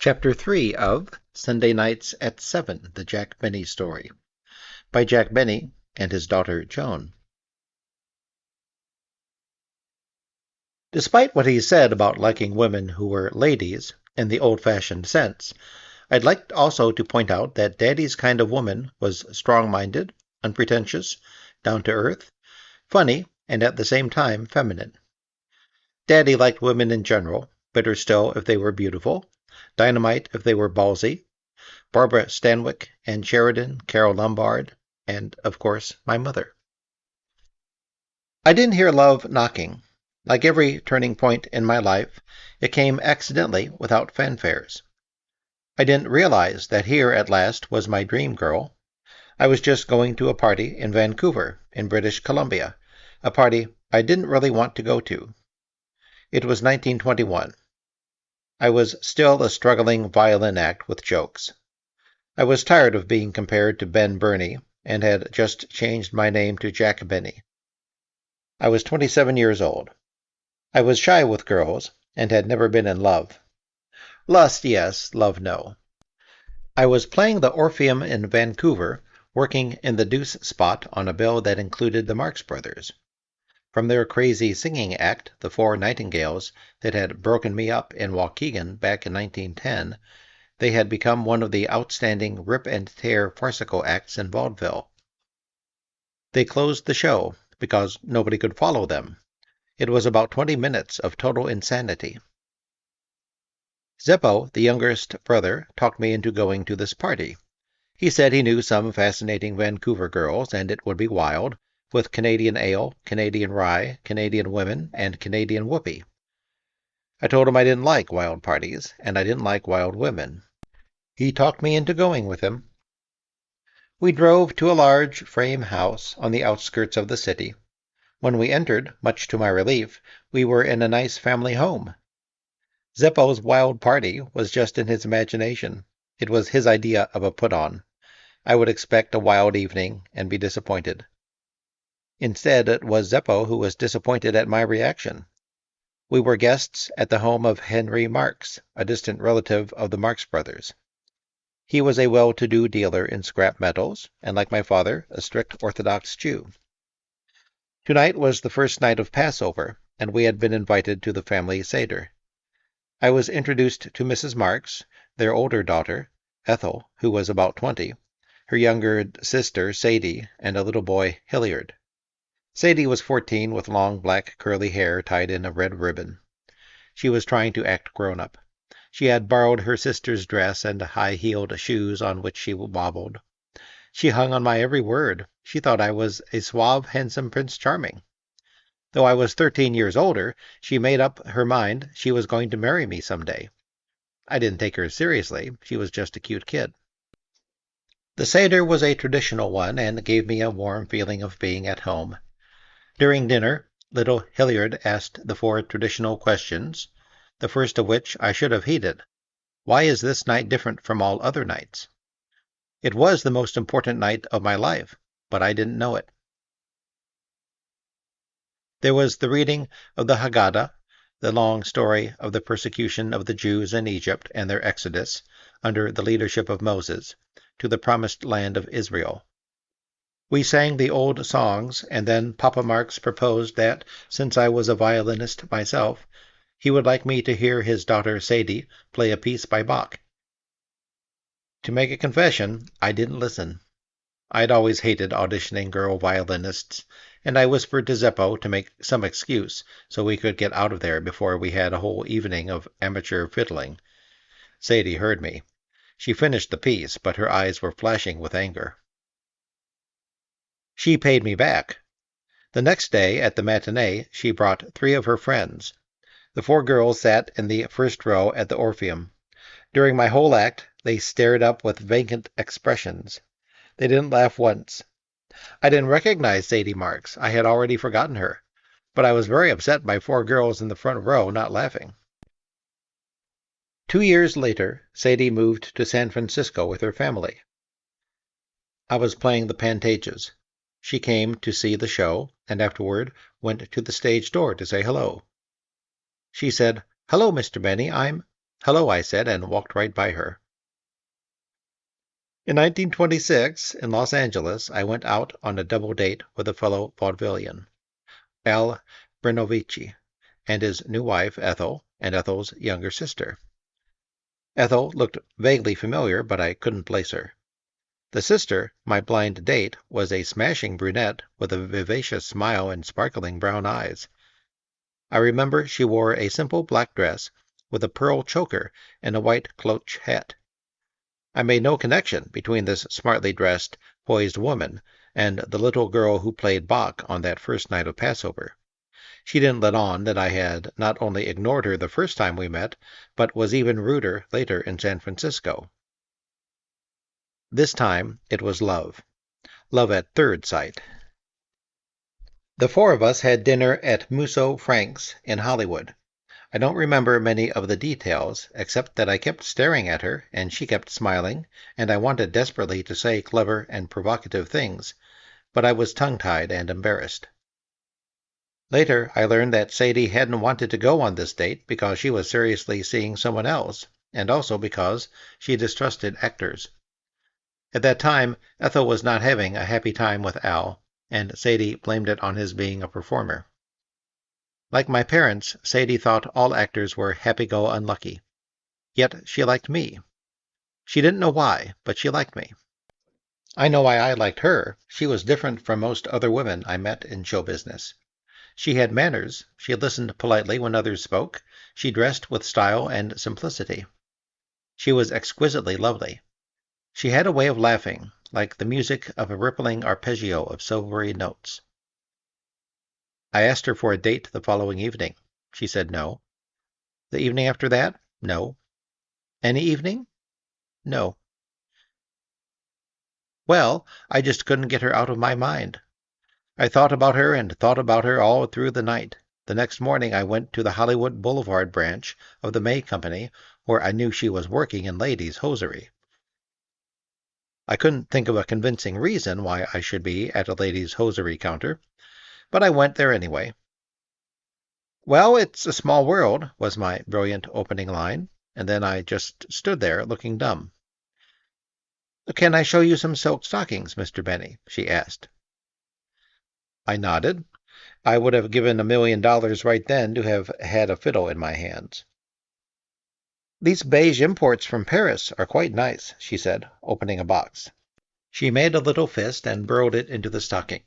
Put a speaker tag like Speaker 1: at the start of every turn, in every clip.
Speaker 1: Chapter 3 of Sunday Nights at 7, The Jack Benny Story, by Jack Benny and his daughter Joan. Despite what he said about liking women who were ladies, in the old-fashioned sense, I'd like also to point out that Daddy's kind of woman was strong-minded, unpretentious, down-to-earth, funny, and at the same time feminine. Daddy liked women in general, better still if they were beautiful, dynamite if they were ballsy, Barbara Stanwyck, Ann Sheridan, Carol Lombard, and, of course, my mother. I didn't hear love knocking. Like every turning point in my life, it came accidentally without fanfares. I didn't realize that here at last was my dream girl. I was just going to a party in Vancouver, in British Columbia, a party I didn't really want to go to. It was 1921. I was still a struggling violin act with jokes. I was tired of being compared to Ben Burney and had just changed my name to Jack Benny. I was 27 years old. I was shy with girls and had never been in love. Lust, yes, love, no. I was playing the Orpheum in Vancouver, working in the deuce spot on a bill that included the Marx Brothers. From their crazy singing act, the Four Nightingales, that had broken me up in Waukegan back in 1910, they had become one of the outstanding rip-and-tear farcical acts in vaudeville. They closed the show because nobody could follow them. It was about 20 minutes of total insanity. Zeppo, the youngest brother, talked me into going to this party. He said he knew some fascinating Vancouver girls, and it would be wild, with Canadian ale, Canadian rye, Canadian women, and Canadian whoopee. I told him I didn't like wild parties, and I didn't like wild women. He talked me into going with him. We drove to a large frame house on the outskirts of the city. When we entered, much to my relief, we were in a nice family home. Zeppo's wild party was just in his imagination. It was his idea of a put-on. I would expect a wild evening and be disappointed. Instead, it was Zeppo who was disappointed at my reaction. We were guests at the home of Henry Marx, a distant relative of the Marx Brothers. He was a well-to-do dealer in scrap metals, and like my father, a strict Orthodox Jew. Tonight was the first night of Passover, and we had been invited to the family Seder. I was introduced to Mrs. Marx, their older daughter, Ethel, who was about 20, her younger sister, Sadie, and a little boy, Hilliard. Sadie was 14 with long black curly hair tied in a red ribbon. She was trying to act grown-up. She had borrowed her sister's dress and high-heeled shoes on which she wobbled. She hung on my every word. She thought I was a suave, handsome Prince Charming. Though I was 13 years older, she made up her mind she was going to marry me someday. I didn't take her seriously. She was just a cute kid. The Seder was a traditional one and gave me a warm feeling of being at home. During dinner, little Hilliard asked the 4 traditional questions, the first of which I should have heeded. Why is this night different from all other nights? It was the most important night of my life, but I didn't know it. There was the reading of the Haggadah, the long story of the persecution of the Jews in Egypt and their exodus, under the leadership of Moses, to the promised land of Israel. We sang the old songs, and then Papa Marx proposed that, since I was a violinist myself, he would like me to hear his daughter Sadie play a piece by Bach. To make a confession, I didn't listen. I'd always hated auditioning girl violinists, and I whispered to Zeppo to make some excuse so we could get out of there before we had a whole evening of amateur fiddling. Sadie heard me. She finished the piece, but her eyes were flashing with anger. She paid me back. The next day, at the matinee, she brought 3 of her friends. The 4 girls sat in the first row at the Orpheum. During my whole act, they stared up with vacant expressions. They didn't laugh once. I didn't recognize Sadie Marx. I had already forgotten her. But I was very upset by 4 girls in the front row not laughing. 2 years later, Sadie moved to San Francisco with her family. I was playing the Pantages. She came to see the show, and afterward went to the stage door to say hello. She said, "Hello, Mr. Benny, I'm—" "Hello," I said, and walked right by her. In 1926, in Los Angeles, I went out on a double date with a fellow vaudevillian, Al Brinovici, and his new wife, Ethel, and Ethel's younger sister. Ethel looked vaguely familiar, but I couldn't place her. The sister, my blind date, was a smashing brunette with a vivacious smile and sparkling brown eyes. I remember she wore a simple black dress with a pearl choker and a white cloche hat. I made no connection between this smartly dressed, poised woman and the little girl who played Bach on that first night of Passover. She didn't let on that I had not only ignored her the first time we met, but was even ruder later in San Francisco. This time it was love. Love at third sight. The four of us had dinner at Musso Frank's in Hollywood. I don't remember many of the details, except that I kept staring at her, and she kept smiling, and I wanted desperately to say clever and provocative things, but I was tongue-tied and embarrassed. Later, I learned that Sadie hadn't wanted to go on this date because she was seriously seeing someone else, and also because she distrusted actors. At that time, Ethel was not having a happy time with Al, and Sadie blamed it on his being a performer. Like my parents, Sadie thought all actors were happy-go-unlucky. Yet she liked me. She didn't know why, but she liked me. I know why I liked her. She was different from most other women I met in show business. She had manners, she listened politely when others spoke, she dressed with style and simplicity. She was exquisitely lovely. She had a way of laughing, like the music of a rippling arpeggio of silvery notes. I asked her for a date the following evening. She said no. The evening after that? No. Any evening? No. Well, I just couldn't get her out of my mind. I thought about her and thought about her all through the night. The next morning I went to the Hollywood Boulevard branch of the May Company, where I knew she was working in ladies' hosiery. I couldn't think of a convincing reason why I should be at a ladies' hosiery counter, but I went there anyway. "Well, it's a small world," was my brilliant opening line, and then I just stood there looking dumb. "Can I show you some silk stockings, Mr. Benny?" she asked. I nodded. I would have given $1,000,000 right then to have had a fiddle in my hands. "These beige imports from Paris are quite nice," she said, opening a box. She made a little fist and burrowed it into the stocking.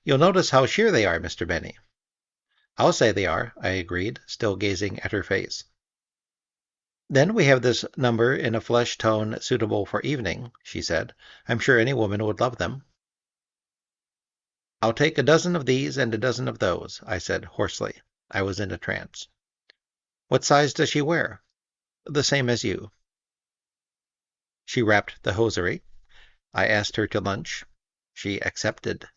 Speaker 1: "You'll notice how sheer they are, Mr. Benny." "I'll say they are," I agreed, still gazing at her face. "Then we have this number in a flesh tone suitable for evening," she said. "I'm sure any woman would love them." "I'll take a dozen of these and a dozen of those," I said hoarsely. I was in a trance. "What size does she wear?" "The same as you." She wrapped the hosiery. I asked her to lunch. She accepted.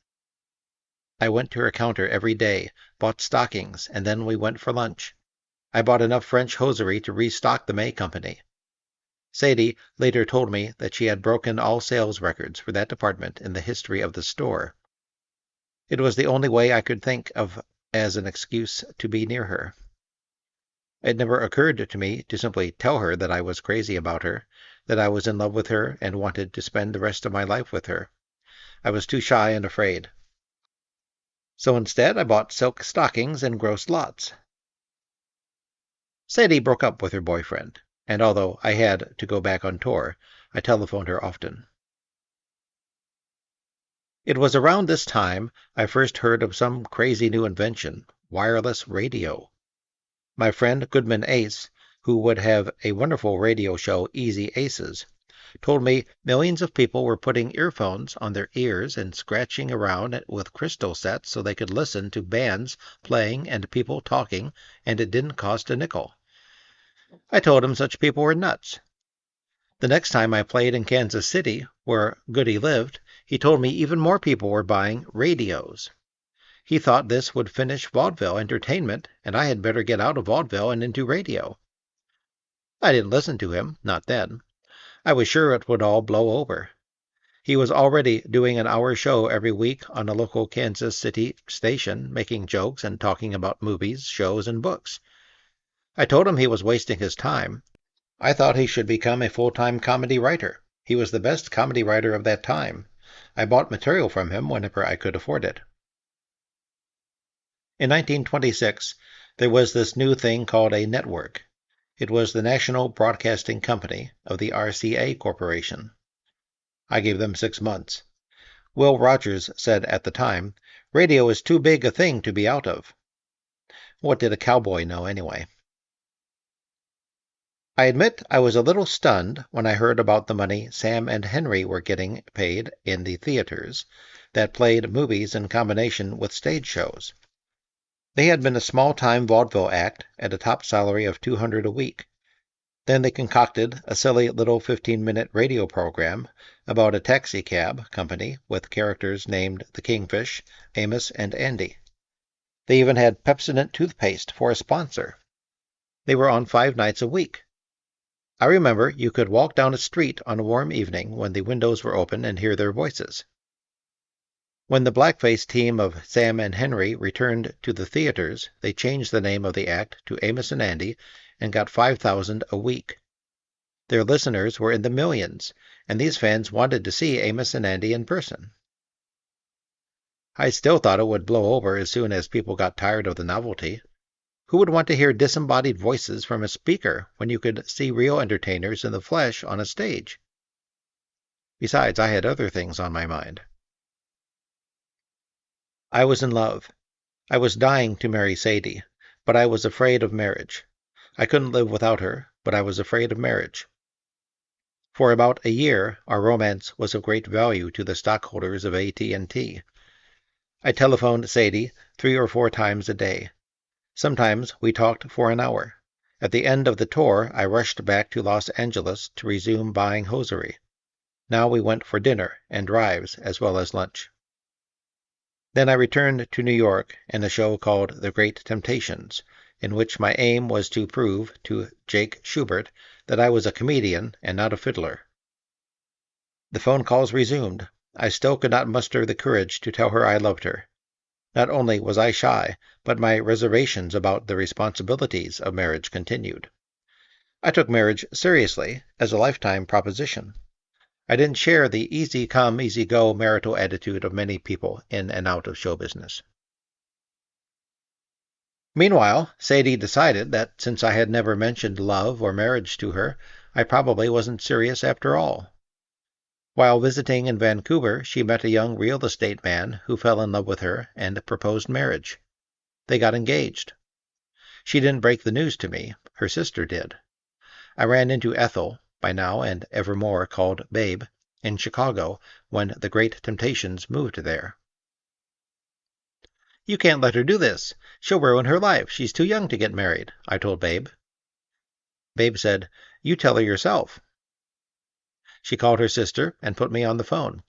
Speaker 1: I went to her counter every day, bought stockings, and then we went for lunch. I bought enough French hosiery to restock the May Company. Sadie later told me that she had broken all sales records for that department in the history of the store. It was the only way I could think of as an excuse to be near her. It never occurred to me to simply tell her that I was crazy about her, that I was in love with her and wanted to spend the rest of my life with her. I was too shy and afraid. So instead I bought silk stockings and gross lots. Sadie broke up with her boyfriend, and although I had to go back on tour, I telephoned her often. It was around this time I first heard of some crazy new invention, wireless radio. My friend Goodman Ace, who would have a wonderful radio show, Easy Aces, told me millions of people were putting earphones on their ears and scratching around with crystal sets so they could listen to bands playing and people talking, and it didn't cost a nickel. I told him such people were nuts. The next time I played in Kansas City, where Goody lived, he told me even more people were buying radios. He thought this would finish vaudeville entertainment, and I had better get out of vaudeville and into radio. I didn't listen to him, not then. I was sure it would all blow over. He was already doing an hour show every week on a local Kansas City station, making jokes and talking about movies, shows, and books. I told him he was wasting his time. I thought he should become a full-time comedy writer. He was the best comedy writer of that time. I bought material from him whenever I could afford it. In 1926, there was this new thing called a network. It was the National Broadcasting Company of the RCA Corporation. I gave them 6 months. Will Rogers said at the time, "Radio is too big a thing to be out of." What did a cowboy know anyway? I admit I was a little stunned when I heard about the money Sam and Henry were getting paid in the theaters that played movies in combination with stage shows. They had been a small-time vaudeville act at a top salary of $200 a week. Then they concocted a silly little 15-minute radio program about a taxicab company with characters named the Kingfish, Amos, and Andy. They even had Pepsodent toothpaste for a sponsor. They were on 5 nights a week. I remember you could walk down a street on a warm evening when the windows were open and hear their voices. When the blackface team of Sam and Henry returned to the theaters, they changed the name of the act to Amos and Andy and got $5,000 a week. Their listeners were in the millions, and these fans wanted to see Amos and Andy in person. I still thought it would blow over as soon as people got tired of the novelty. Who would want to hear disembodied voices from a speaker when you could see real entertainers in the flesh on a stage? Besides, I had other things on my mind. I was in love. I was dying to marry Sadie, but I was afraid of marriage. I couldn't live without her, but I was afraid of marriage. For about a year, our romance was of great value to the stockholders of AT&T. I telephoned Sadie 3 or 4 times a day. Sometimes we talked for an hour. At the end of the tour, I rushed back to Los Angeles to resume buying hosiery. Now we went for dinner and drives as well as lunch. Then I returned to New York in a show called The Great Temptations, in which my aim was to prove to Jake Schubert that I was a comedian and not a fiddler. The phone calls resumed. I still could not muster the courage to tell her I loved her. Not only was I shy, but my reservations about the responsibilities of marriage continued. I took marriage seriously, as a lifetime proposition. I didn't share the easy-come, easy-go marital attitude of many people in and out of show business. Meanwhile, Sadie decided that since I had never mentioned love or marriage to her, I probably wasn't serious after all. While visiting in Vancouver, she met a young real estate man who fell in love with her and proposed marriage. They got engaged. She didn't break the news to me. Her sister did. I ran into Ethel, by now and evermore called Babe, in Chicago when the Great Temptations moved there. "You can't let her do this. She'll ruin her life. She's too young to get married," I told Babe. Babe said, "You tell her yourself." She called her sister and put me on the phone.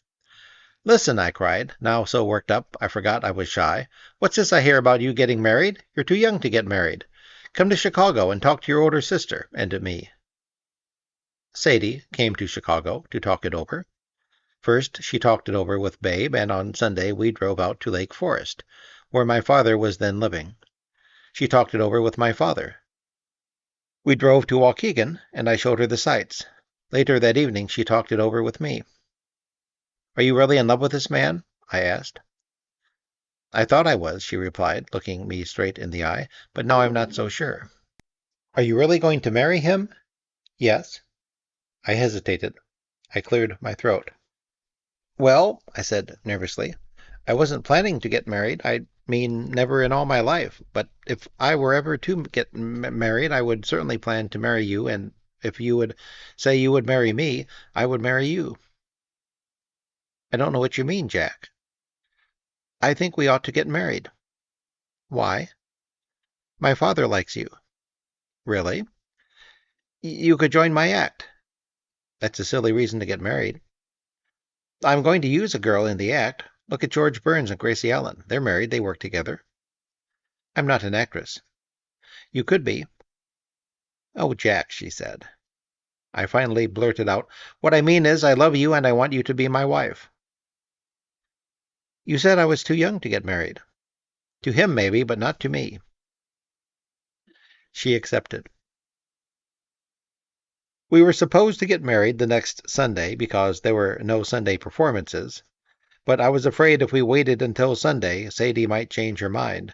Speaker 1: "Listen," I cried, now so worked up I forgot I was shy. "What's this I hear about you getting married? You're too young to get married. Come to Chicago and talk to your older sister and to me." Sadie came to Chicago to talk it over. First, she talked it over with Babe, and on Sunday we drove out to Lake Forest, where my father was then living. She talked it over with my father. We drove to Waukegan, and I showed her the sights. Later that evening, she talked it over with me. "Are you really in love with this man?" I asked. "I thought I was," she replied, looking me straight in the eye, "but now I'm not so sure." "Are you really going to marry him?" "Yes." I hesitated. I cleared my throat. "Well," I said nervously, "I wasn't planning to get married. I mean, never in all my life. But if I were ever to get married, I would certainly plan to marry you, and if you would say you would marry me, I would marry you." "I don't know what you mean, Jack." "I think we ought to get married." "Why?" "My father likes you." "Really?" "You could join my act." "That's a silly reason to get married." "I'm going to use a girl in the act. Look at George Burns and Gracie Allen. They're married. They work together." "I'm not an actress." "You could be." "Oh, Jack," she said. I finally blurted out, "What I mean is I love you and I want you to be my wife." "You said I was too young to get married." "To him, maybe, but not to me." She accepted. We were supposed to get married the next Sunday because there were no Sunday performances, but I was afraid if we waited until Sunday, Sadie might change her mind.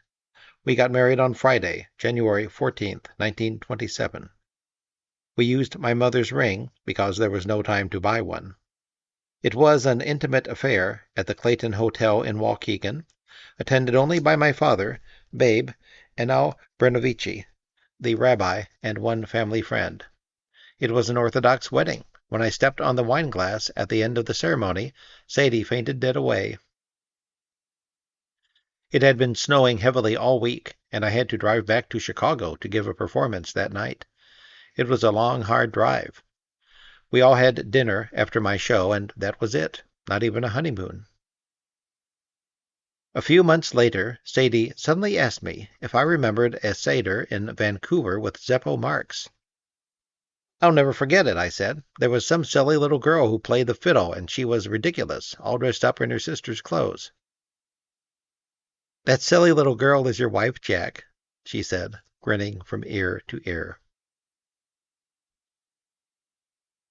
Speaker 1: We got married on Friday, January 14th, 1927. We used my mother's ring because there was no time to buy one. It was an intimate affair at the Clayton Hotel in Waukegan, attended only by my father, Babe, and Al Brenovici, the rabbi, and one family friend. It was an Orthodox wedding. When I stepped on the wine glass at the end of the ceremony, Sadie fainted dead away. It had been snowing heavily all week, and I had to drive back to Chicago to give a performance that night. It was a long, hard drive. We all had dinner after my show, and that was it. Not even a honeymoon. A few months later, Sadie suddenly asked me if I remembered a Seder in Vancouver with Zeppo Marx. I'll never forget it, I said. There was some silly little girl who played the fiddle, and she was ridiculous, all dressed up in her sister's clothes. That silly little girl is your wife, Jack, she said, grinning from ear to ear.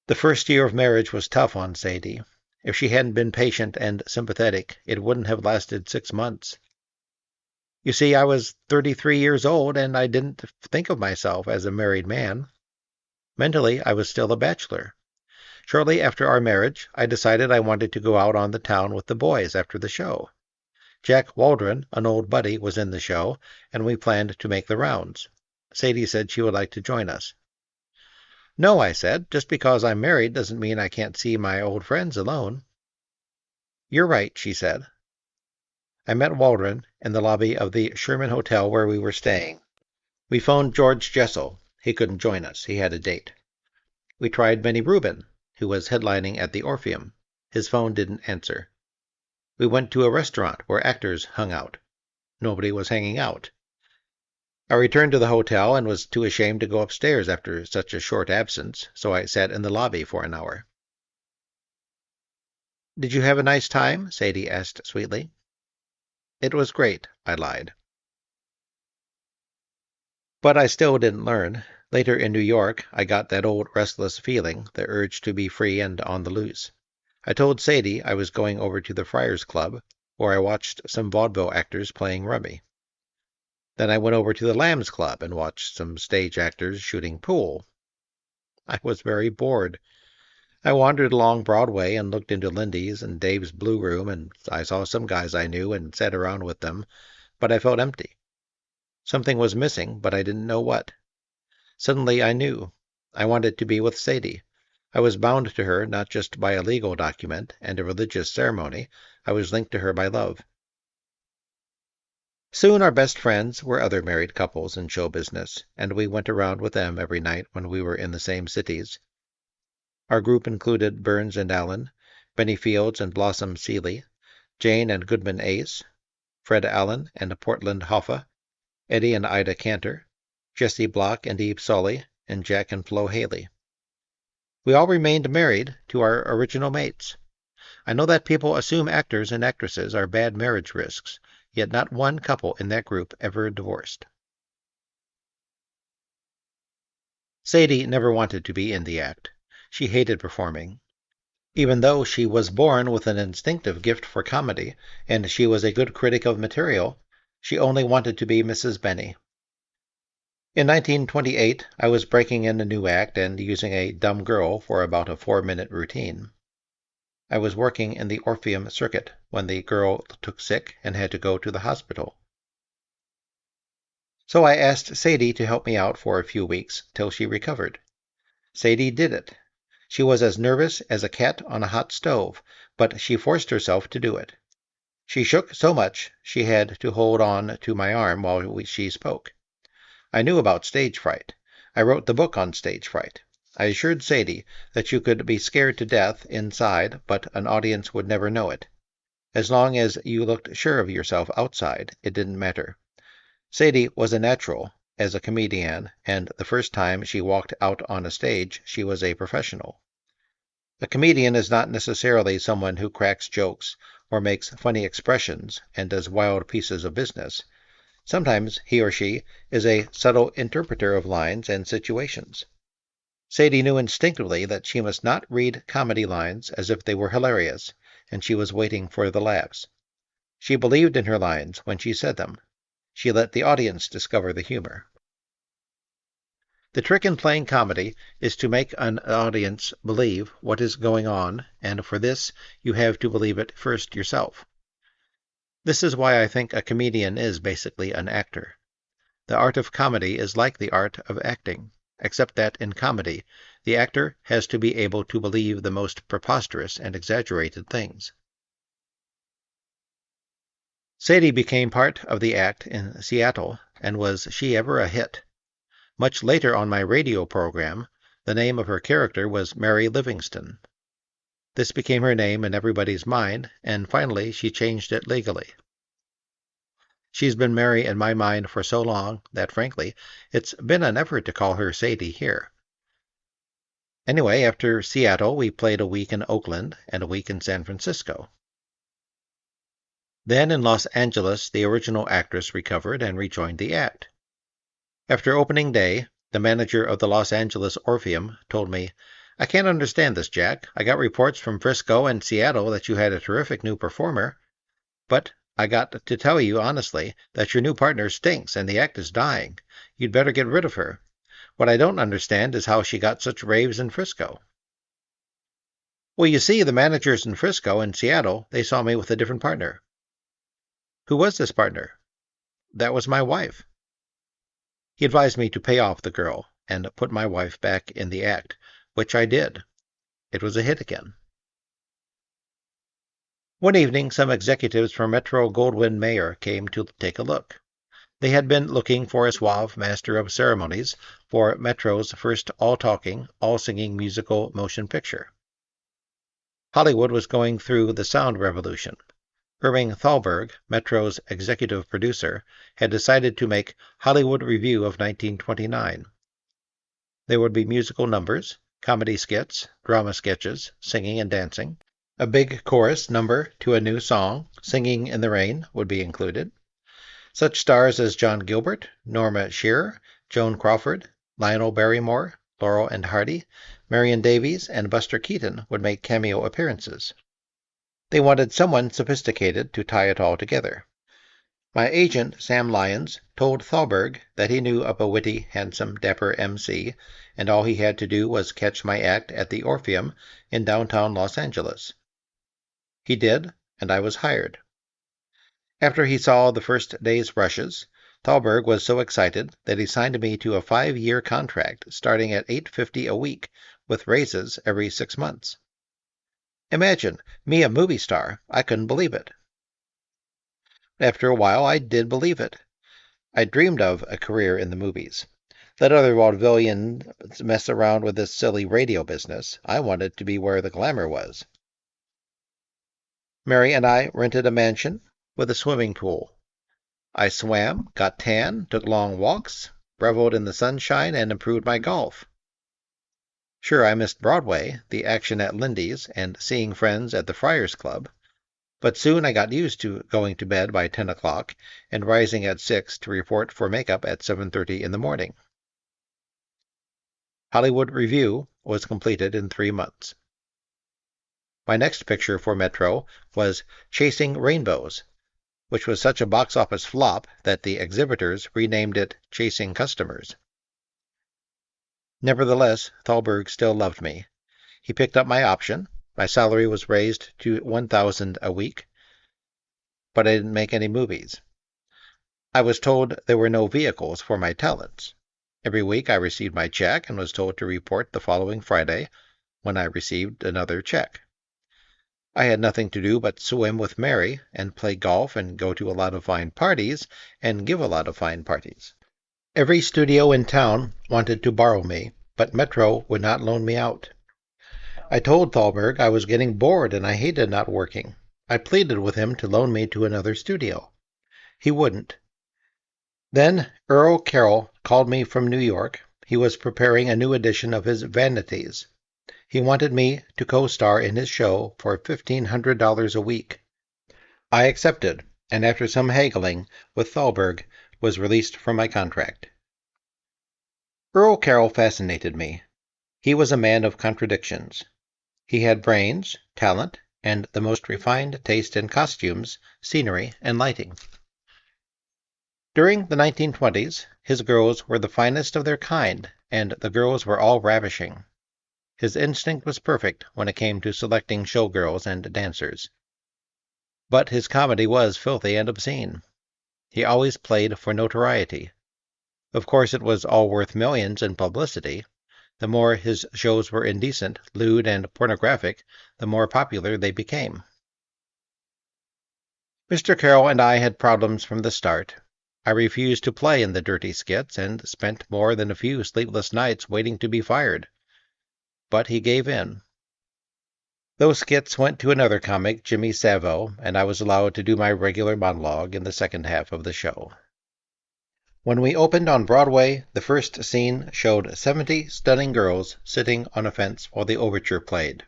Speaker 1: The first year of marriage was tough on Sadie. If she hadn't been patient and sympathetic, it wouldn't have lasted 6 months. You see, I was 33 years old, and I didn't think of myself as a married man. Mentally, I was still a bachelor. Shortly after our marriage, I decided I wanted to go out on the town with the boys after the show. Jack Waldron, an old buddy, was in the show, and we planned to make the rounds. Sadie said she would like to join us. No, I said, just because I'm married doesn't mean I can't see my old friends alone. You're right, she said. I met Waldron in the lobby of the Sherman Hotel where we were staying. We phoned George Jessel. He couldn't join us. He had a date. We tried Benny Rubin, who was headlining at the Orpheum. His phone didn't answer. We went to a restaurant where actors hung out. Nobody was hanging out. I returned to the hotel and was too ashamed to go upstairs after such a short absence, so I sat in the lobby for an hour. Did you have a nice time? Sadie asked sweetly. It was great, I lied. But I still didn't learn. Later in New York, I got that old restless feeling, the urge to be free and on the loose. I told Sadie I was going over to the Friars Club, where I watched some vaudeville actors playing rummy. Then I went over to the Lambs Club and watched some stage actors shooting pool. I was very bored. I wandered along Broadway and looked into Lindy's and Dave's Blue Room, and I saw some guys I knew and sat around with them, but I felt empty. Something was missing, but I didn't know what. Suddenly I knew. I wanted to be with Sadie. I was bound to her not just by a legal document and a religious ceremony. I was linked to her by love. Soon our best friends were other married couples in show business, and we went around with them every night when we were in the same cities. Our group included Burns and Allen, Benny Fields and Blossom Seeley, Jane and Goodman Ace, Fred Allen and Portland Hoffa, Eddie and Ida Cantor, Jesse Block and Eve Sully, and Jack and Flo Haley. We all remained married to our original mates. I know that people assume actors and actresses are bad marriage risks, yet not one couple in that group ever divorced. Sadie never wanted to be in the act. She hated performing. Even though she was born with an instinctive gift for comedy, and she was a good critic of material, she only wanted to be Mrs. Benny. In 1928, I was breaking in a new act and using a dumb girl for about a 4-minute routine. I was working in the Orpheum circuit when the girl took sick and had to go to the hospital. So I asked Sadie to help me out for a few weeks till she recovered. Sadie did it. She was as nervous as a cat on a hot stove, but she forced herself to do it. She shook so much she had to hold on to my arm while she spoke. I knew about stage fright. I wrote the book on stage fright. I assured Sadie that you could be scared to death inside, but an audience would never know it. As long as you looked sure of yourself outside, it didn't matter. Sadie was a natural as a comedian, and the first time she walked out on a stage, she was a professional. A comedian is not necessarily someone who cracks jokes or makes funny expressions and does wild pieces of business. Sometimes he or she is a subtle interpreter of lines and situations. Sadie knew instinctively that she must not read comedy lines as if they were hilarious, and she was waiting for the laughs. She believed in her lines when she said them. She let the audience discover the humor. The trick in playing comedy is to make an audience believe what is going on, and for this you have to believe it first yourself. This is why I think a comedian is basically an actor. The art of comedy is like the art of acting, except that in comedy, the actor has to be able to believe the most preposterous and exaggerated things. Sadie became part of the act in Seattle, and was she ever a hit? Much later on my radio program, the name of her character was Mary Livingston. This became her name in everybody's mind, and finally she changed it legally. She's been Mary in my mind for so long that, frankly, it's been an effort to call her Sadie here. Anyway, after Seattle, we played a week in Oakland and a week in San Francisco. Then in Los Angeles, the original actress recovered and rejoined the act. After opening day, the manager of the Los Angeles Orpheum told me, "I can't understand this, Jack. I got reports from Frisco and Seattle that you had a terrific new performer, but I got to tell you honestly that your new partner stinks and the act is dying. You'd better get rid of her. What I don't understand is how she got such raves in Frisco." Well, you see, the managers in Frisco and Seattle, they saw me with a different partner. Who was this partner? That was my wife. He advised me to pay off the girl and put my wife back in the act, which I did. It was a hit again. One evening, some executives from Metro-Goldwyn-Mayer came to take a look. They had been looking for a suave master of ceremonies for Metro's first all-talking, all-singing musical motion picture. Hollywood was going through the sound revolution. Irving Thalberg, Metro's executive producer, had decided to make Hollywood Review of 1929. There would be musical numbers, comedy skits, drama sketches, singing and dancing. A big chorus number to a new song, Singing in the Rain, would be included. Such stars as John Gilbert, Norma Shearer, Joan Crawford, Lionel Barrymore, Laurel and Hardy, Marion Davies, and Buster Keaton would make cameo appearances. They wanted someone sophisticated to tie it all together. My agent, Sam Lyons, told Thalberg that he knew of a witty, handsome, dapper MC, and all he had to do was catch my act at the Orpheum in downtown Los Angeles. He did, and I was hired. After he saw the first day's rushes, Thalberg was so excited that he signed me to a 5-year contract starting at $8.50 a week, with raises every 6 months. Imagine, me a movie star. I couldn't believe it. After a while, I did believe it. I dreamed of a career in the movies. Let other vaudevillians mess around with this silly radio business. I wanted to be where the glamour was. Mary and I rented a mansion with a swimming pool. I swam, got tan, took long walks, reveled in the sunshine, and improved my golf. Sure, I missed Broadway, the action at Lindy's, and seeing friends at the Friars Club, but soon I got used to going to bed by 10 o'clock and rising at 6 to report for makeup at 7:30 in the morning. Hollywood Review was completed in 3 months. My next picture for Metro was Chasing Rainbows, which was such a box office flop that the exhibitors renamed it Chasing Customers. Nevertheless, Thalberg still loved me. He picked up my option. My salary was raised to $1,000 a week, but I didn't make any movies. I was told there were no vehicles for my talents. Every week I received my check and was told to report the following Friday, when I received another check. I had nothing to do but swim with Mary and play golf and go to a lot of fine parties and give a lot of fine parties. Every studio in town wanted to borrow me, but Metro would not loan me out. I told Thalberg I was getting bored and I hated not working. I pleaded with him to loan me to another studio. He wouldn't. Then Earl Carroll called me from New York. He was preparing a new edition of his Vanities. He wanted me to co-star in his show for $1,500 a week. I accepted, and after some haggling with Thalberg, was released from my contract. Earl Carroll fascinated me. He was a man of contradictions. He had brains, talent, and the most refined taste in costumes, scenery, and lighting. During the 1920s, his girls were the finest of their kind, and the girls were all ravishing. His instinct was perfect when it came to selecting showgirls and dancers. But his comedy was filthy and obscene. He always played for notoriety. Of course it was all worth millions in publicity. The more his shows were indecent, lewd, and pornographic, the more popular they became. Mr. Carroll and I had problems from the start. I refused to play in the dirty skits and spent more than a few sleepless nights waiting to be fired. But he gave in. Those skits went to another comic, Jimmy Savile, and I was allowed to do my regular monologue in the second half of the show. When we opened on Broadway, the first scene showed 70 stunning girls sitting on a fence while the overture played.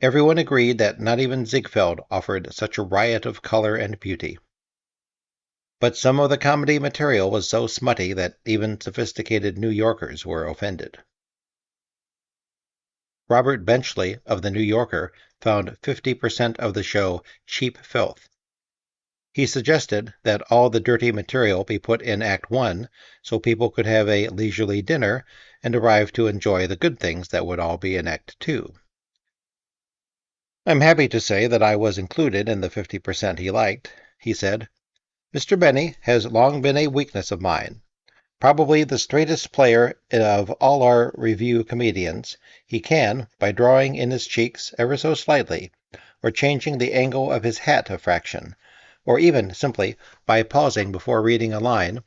Speaker 1: Everyone agreed that not even Ziegfeld offered such a riot of color and beauty. But some of the comedy material was so smutty that even sophisticated New Yorkers were offended. Robert Benchley of The New Yorker found 50% of the show cheap filth. He suggested that all the dirty material be put in Act 1 so people could have a leisurely dinner and arrive to enjoy the good things that would all be in Act 2. I'm happy to say that I was included in the 50% he liked. He said, "Mr. Benny has long been a weakness of mine. Probably the straightest player of all our review comedians, he can, by drawing in his cheeks ever so slightly, or changing the angle of his hat a fraction, or even simply by pausing before reading a line,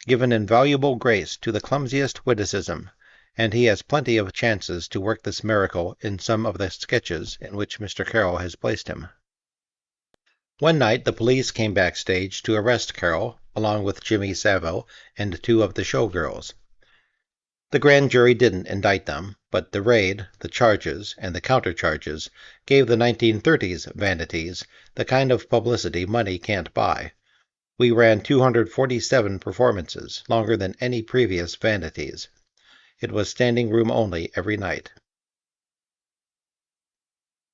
Speaker 1: give an invaluable grace to the clumsiest witticism, and he has plenty of chances to work this miracle in some of the sketches in which Mr. Carroll has placed him." One night the police came backstage to arrest Carroll, along with Jimmy Savile and 2 of the showgirls. The grand jury didn't indict them, but the raid, the charges, and the countercharges gave the 1930s vanities the kind of publicity money can't buy. We ran 247 performances, longer than any previous vanities. It was standing room only every night.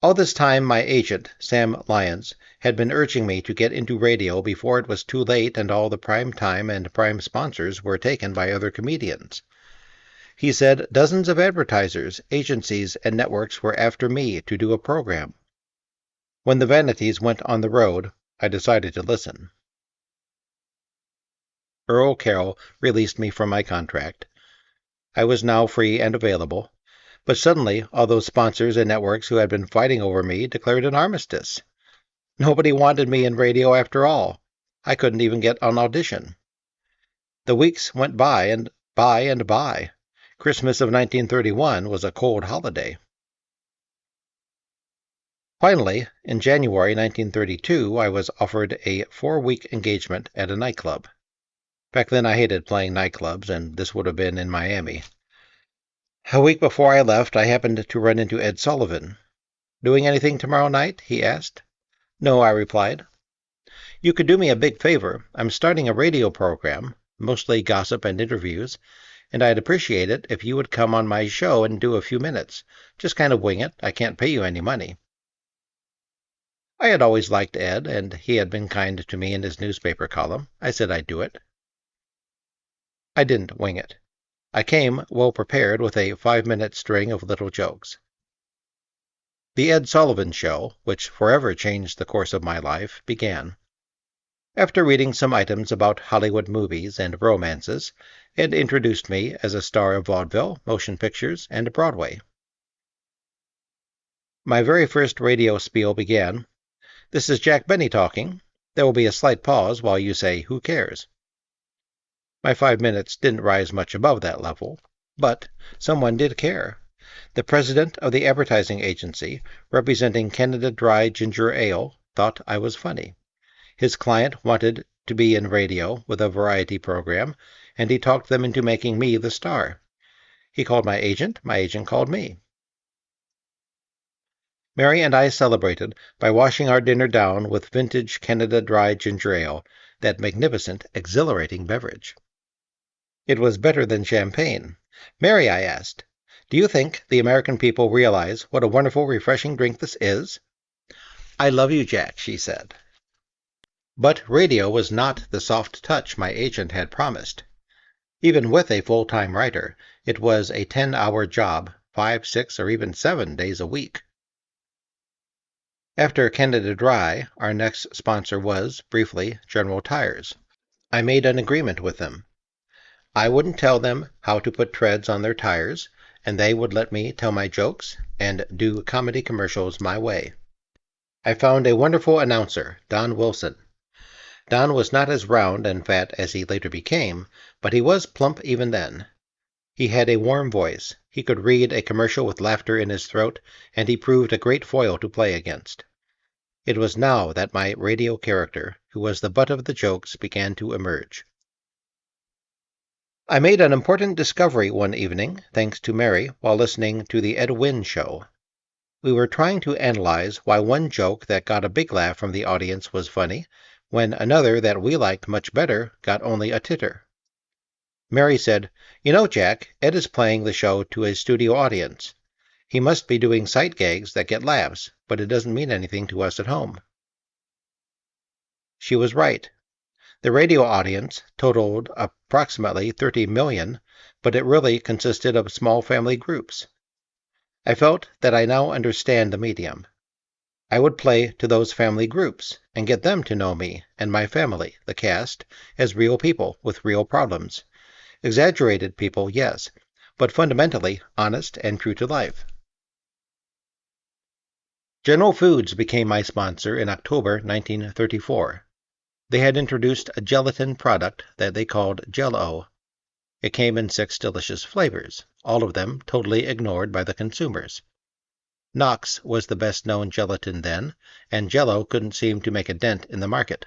Speaker 1: All this time my agent, Sam Lyons, had been urging me to get into radio before it was too late and all the prime time and prime sponsors were taken by other comedians. He said dozens of advertisers, agencies, and networks were after me to do a program. When the vanities went on the road, I decided to listen. Earl Carroll released me from my contract. I was now free and available, but suddenly all those sponsors and networks who had been fighting over me declared an armistice. Nobody wanted me in radio after all. I couldn't even get an audition. The weeks went by and by and by. Christmas of 1931 was a cold holiday. Finally, in January 1932, I was offered a 4-week engagement at a nightclub. Back then I hated playing nightclubs, and this would have been in Miami. A week before I left, I happened to run into Ed Sullivan. "Doing anything tomorrow night?" he asked. "No," I replied. "You could do me a big favor. I'm starting a radio program, mostly gossip and interviews, and I'd appreciate it if you would come on my show and do a few minutes. Just kind of wing it. I can't pay you any money." I had always liked Ed, and he had been kind to me in his newspaper column. I said I'd do it. I didn't wing it. I came well prepared with a 5-minute string of little jokes. The Ed Sullivan Show, which forever changed the course of my life, began. After reading some items about Hollywood movies and romances, Ed introduced me as a star of vaudeville, motion pictures, and Broadway. My very first radio spiel began, "This is Jack Benny talking. There will be a slight pause while you say, 'Who cares?'" My 5 minutes didn't rise much above that level, but someone did care. The president of the advertising agency, representing Canada Dry Ginger Ale, thought I was funny. His client wanted to be in radio with a variety program, and he talked them into making me the star. He called my agent called me. Mary and I celebrated by washing our dinner down with vintage Canada Dry Ginger Ale, that magnificent, exhilarating beverage. It was better than champagne. "Mary," I asked, Do you think the American people realize what a wonderful, refreshing drink this is? I love you, Jack, she said. But radio was not the soft touch my agent had promised. Even with a full-time writer, it was a 10-hour job, 5, 6, or even 7 days a week. After Canada Dry, our next sponsor was, briefly, General Tires. I made an agreement with them. I wouldn't tell them how to put treads on their tires, and they would let me tell my jokes and do comedy commercials my way. I found a wonderful announcer, Don Wilson. Don was not as round and fat as he later became, but he was plump even then. He had a warm voice, he could read a commercial with laughter in his throat, and he proved a great foil to play against. It was now that my radio character, who was the butt of the jokes, began to emerge. I made an important discovery one evening, thanks to Mary, while listening to the Ed Wynn Show. We were trying to analyze why one joke that got a big laugh from the audience was funny, when another that we liked much better got only a titter. Mary said, "You know, Jack, Ed is playing the show to a studio audience. He must be doing sight gags that get laughs, but it doesn't mean anything to us at home." She was right. The radio audience totaled approximately 30 million, but it really consisted of small family groups. I felt that I now understand the medium. I would play to those family groups and get them to know me and my family, the cast, as real people with real problems. Exaggerated people, yes, but fundamentally honest and true to life. General Foods became my sponsor in October 1934. They had introduced a gelatin product that they called Jell-O. It came in 6 delicious flavors, all of them totally ignored by the consumers. Knox was the best-known gelatin then, and Jell-O couldn't seem to make a dent in the market.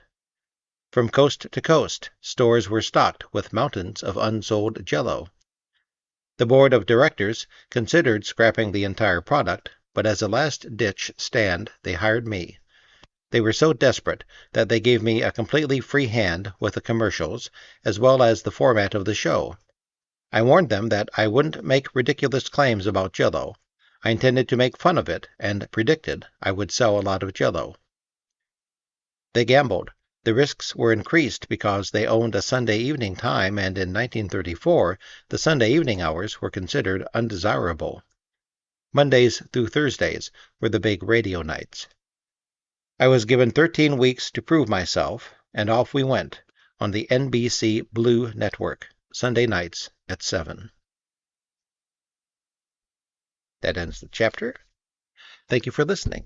Speaker 1: From coast to coast, stores were stocked with mountains of unsold Jell-O. The board of directors considered scrapping the entire product, but as a last-ditch stand, they hired me. They were so desperate that they gave me a completely free hand with the commercials, as well as the format of the show. I warned them that I wouldn't make ridiculous claims about Jell-O. I intended to make fun of it, and predicted I would sell a lot of Jell-O. They gambled. The risks were increased because they owned a Sunday evening time, and in 1934 the Sunday evening hours were considered undesirable. Mondays through Thursdays were the big radio nights. I was given 13 weeks to prove myself, and off we went, on the NBC Blue Network, Sunday nights at 7. That ends the chapter. Thank you for listening.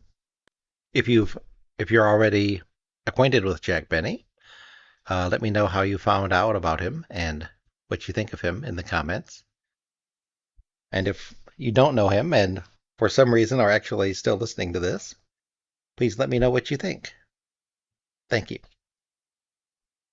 Speaker 1: If you're already acquainted with Jack Benny, let me know how you found out about him and what you think of him in the comments. And if you don't know him and for some reason are actually still listening to this, please let me know what you think. Thank you.